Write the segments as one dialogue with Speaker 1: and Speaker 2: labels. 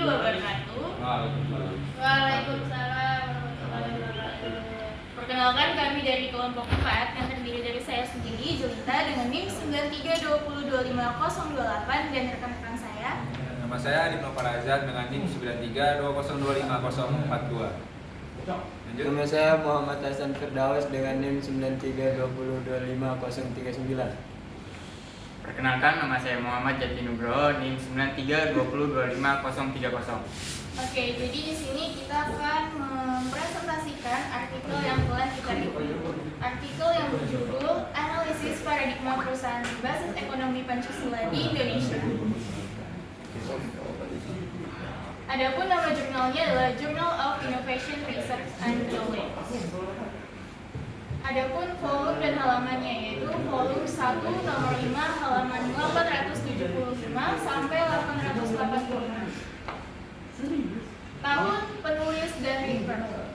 Speaker 1: wabarakatuh. Waalaikumsalam warahmatullahi wabarakatuh. Perkenalkan, kami dari kelompok 4 yang terdiri dari saya sendiri, Julita, dengan NIM 9320250028 dan rekan-rekan saya.
Speaker 2: Nama saya Adi Novarazan dengan NIM 9320250042. Lanjut.
Speaker 3: Nama saya Muhammad Hasan Firdaus dengan NIM 9320250039.
Speaker 4: Perkenalkan, nama saya Muhammad Jati Nugroho, NIM 9320250030.
Speaker 1: Oke, jadi di sini kita akan mempresentasikan artikel yang telah kita review. Artikel yang berjudul Analisis Paradigma Perusahaan Berbasis Ekonomi Pancasila di Indonesia. Adapun nama jurnalnya adalah Journal of Innovation Research and Knowledge. Adapun volume dan halamannya yaitu volume 1 nomor 5 halaman 875 sampai 885. Tahun penulis dan reader.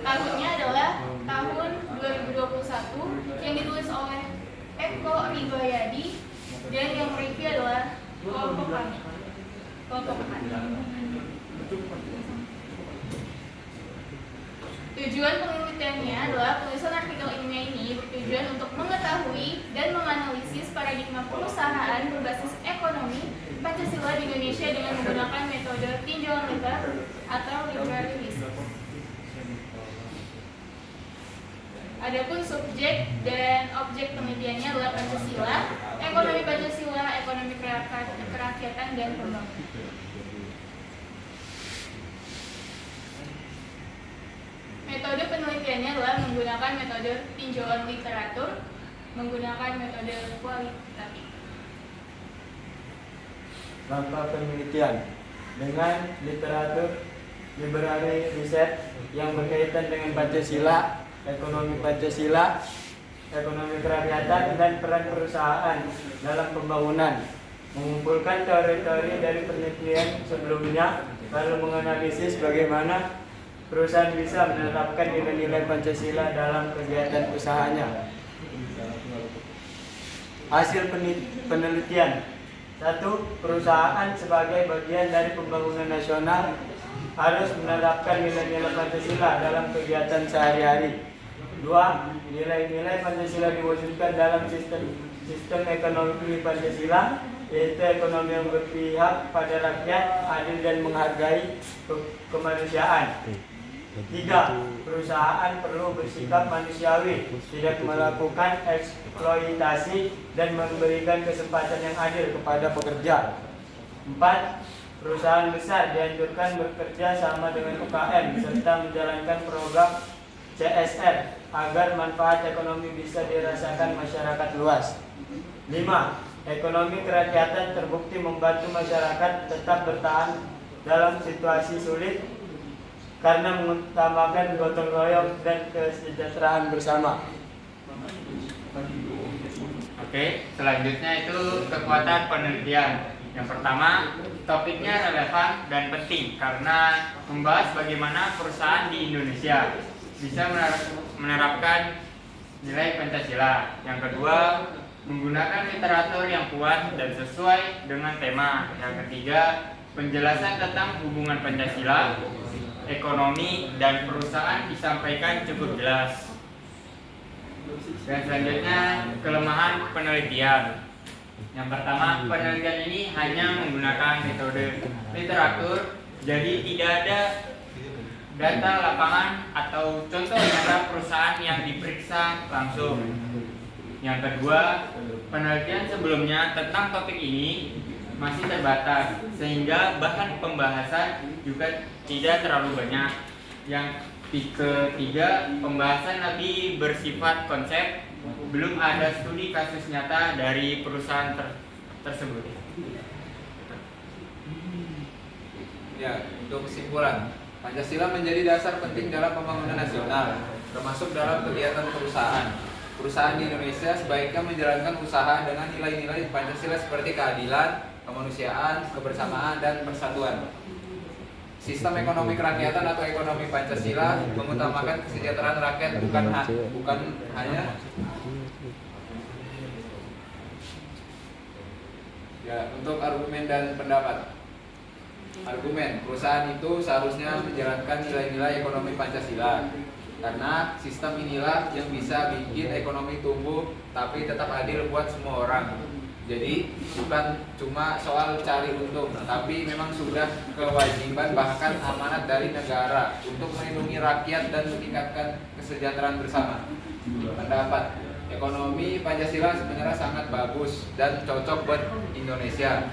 Speaker 1: Tahunnya adalah tahun 2021 yang ditulis oleh Eko Ribayadi dan yang mereview adalah kelompok kami. Tujuan penelitiannya adalah penulisan artikel ilmiah ini bertujuan untuk mengetahui dan menganalisis paradigma perusahaan berbasis ekonomi Pancasila di Indonesia dengan menggunakan metode tinjauan liter atau literary research. Adapun subjek dan objek penelitiannya adalah Pancasila, ekonomi Pancasila, ekonomi kerakyatan dan pembangunan. Metode penelitiannya adalah menggunakan metode tinjauan literatur, menggunakan metode kualitatif.
Speaker 3: Langkah penelitian dengan literatur literary riset yang berkaitan dengan Pancasila, ekonomi Pancasila, ekonomi kerakyatan, dan peran perusahaan dalam pembangunan. Mengumpulkan teori-teori dari penelitian sebelumnya, lalu menganalisis bagaimana perusahaan bisa menerapkan nilai-nilai Pancasila dalam kegiatan usahanya. Hasil penelitian: 1. Perusahaan sebagai bagian dari pembangunan nasional harus menerapkan nilai-nilai Pancasila dalam kegiatan sehari-hari. 2. Nilai-nilai Pancasila diwujudkan dalam sistem ekonomi Pancasila, yaitu ekonomi yang berpihak pada rakyat, adil dan menghargai kemanusiaan. 3. Perusahaan perlu bersikap manusiawi, tidak melakukan eksploitasi dan memberikan kesempatan yang adil kepada pekerja. 4. Perusahaan besar dianjurkan bekerja sama dengan UKM serta menjalankan program CSR agar manfaat ekonomi bisa dirasakan masyarakat luas. 5. Ekonomi kerakyatan terbukti membantu masyarakat tetap bertahan dalam situasi sulit karena mengutamakan gotong royong dan kesejahteraan bersama.
Speaker 4: Oke, selanjutnya itu kekuatan penelitian. Yang pertama, topiknya relevan dan penting karena membahas bagaimana perusahaan di Indonesia bisa menerapkan nilai Pancasila. Yang kedua, menggunakan literatur yang kuat dan sesuai dengan tema. Yang ketiga, penjelasan tentang hubungan Pancasila, ekonomi, dan perusahaan disampaikan cukup jelas. Dan selanjutnya, kelemahan penelitian. Yang pertama, penelitian ini hanya menggunakan metode literatur, jadi tidak ada data lapangan atau contoh nyata perusahaan yang diperiksa langsung. Yang kedua, penelitian sebelumnya tentang topik ini masih terbatas, sehingga bahan pembahasan juga tidak terlalu banyak. Yang ketiga, pembahasan lebih bersifat konsep, belum ada studi kasus nyata dari perusahaan tersebut.
Speaker 2: Ya, untuk kesimpulan, Pancasila menjadi dasar penting dalam pembangunan nasional, termasuk dalam kegiatan perusahaan. Perusahaan di Indonesia sebaiknya menjalankan usaha dengan nilai-nilai Pancasila seperti keadilan, kemanusiaan, kebersamaan, dan persatuan. Sistem ekonomi kerakyatan atau ekonomi Pancasila mengutamakan kesejahteraan rakyat bukan hanya ya. Untuk argumen dan pendapat, Argumen, perusahaan itu seharusnya menjalankan nilai-nilai ekonomi Pancasila karena sistem inilah yang bisa bikin ekonomi tumbuh tapi tetap adil buat semua orang. Jadi bukan cuma soal cari untung, tapi memang sudah kewajiban bahkan amanat dari negara untuk melindungi rakyat dan meningkatkan kesejahteraan bersama. Pendapat, ekonomi Pancasila sebenarnya sangat bagus dan cocok buat Indonesia.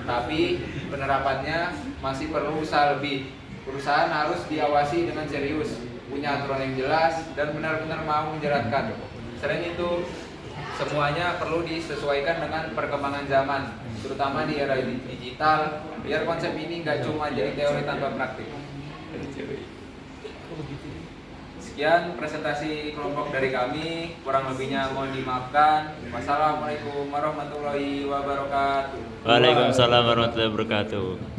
Speaker 2: Tapi penerapannya masih perlu usaha lebih. Perusahaan harus diawasi dengan serius, punya aturan yang jelas, dan benar-benar mau menjalankan. Selain itu, semuanya perlu disesuaikan dengan perkembangan zaman, terutama di era digital, biar konsep ini nggak cuma jadi teori tanpa praktik. Sekian presentasi kelompok dari kami, kurang lebihnya mohon dimaafkan. Wassalamualaikum warahmatullahi wabarakatuh.
Speaker 5: Waalaikumsalam warahmatullahi wabarakatuh.